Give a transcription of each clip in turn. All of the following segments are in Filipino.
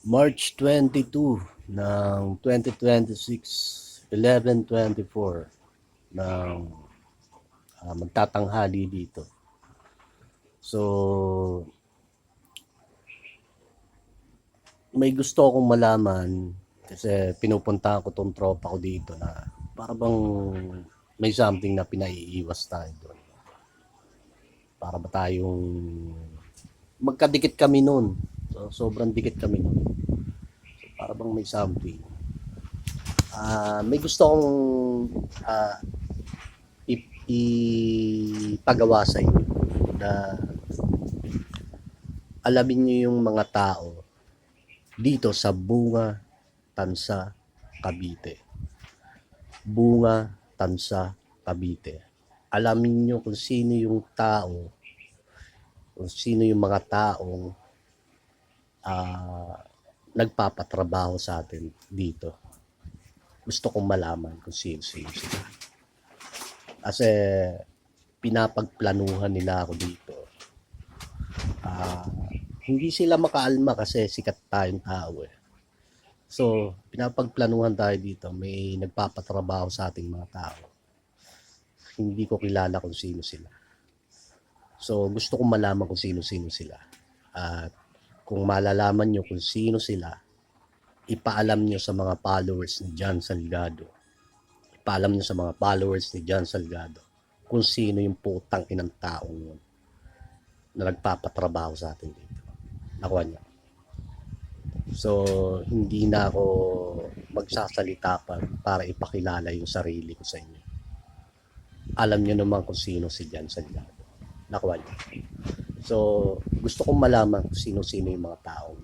March 22 ng 2026, 11:24 ng magtatanghali dito. So, may gusto akong malaman kasi pinupuntahan ko tong tropa ko dito na para bang may something na pinaiiwas tayo doon. Para ba tayong magkadikit kami noon. So, sobrang dikit kami noon. So, para bang may something. May gusto akong ipagawa sa inyo na alamin nyo yung mga tao dito sa Bunga, Tansa, Cavite. Bunga, Tansa, Cavite. Alamin nyo kung sino yung tao, kung sino yung mga taong nagpapatrabaho sa atin dito. Gusto kong malaman kung sino sila. Kasi pinapagplanuhan nila ako dito. Hindi sila makaalma kasi sikat tayong tao eh. So, pinapagplanuhan tayo dito. May nagpapatrabaho sa ating mga tao. Hindi ko kilala kung sino sila. So, gusto kong malaman kung sino-sino sila. At kung malalaman nyo kung sino sila, ipaalam nyo sa mga followers ni John Salgado. Ipaalam nyo sa mga followers ni John Salgado kung sino yung putang inang taong yun na nagpapatrabaho sa atin dito. Nakuha niya. So, hindi na ako magsasalita pa para ipakilala yung sarili ko sa inyo. Alam nyo naman kung sino si John Salgado. Nakuha niya. So, gusto kong malaman kung sino-sino yung mga tao.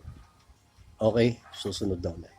Okay? Susunod na ulit.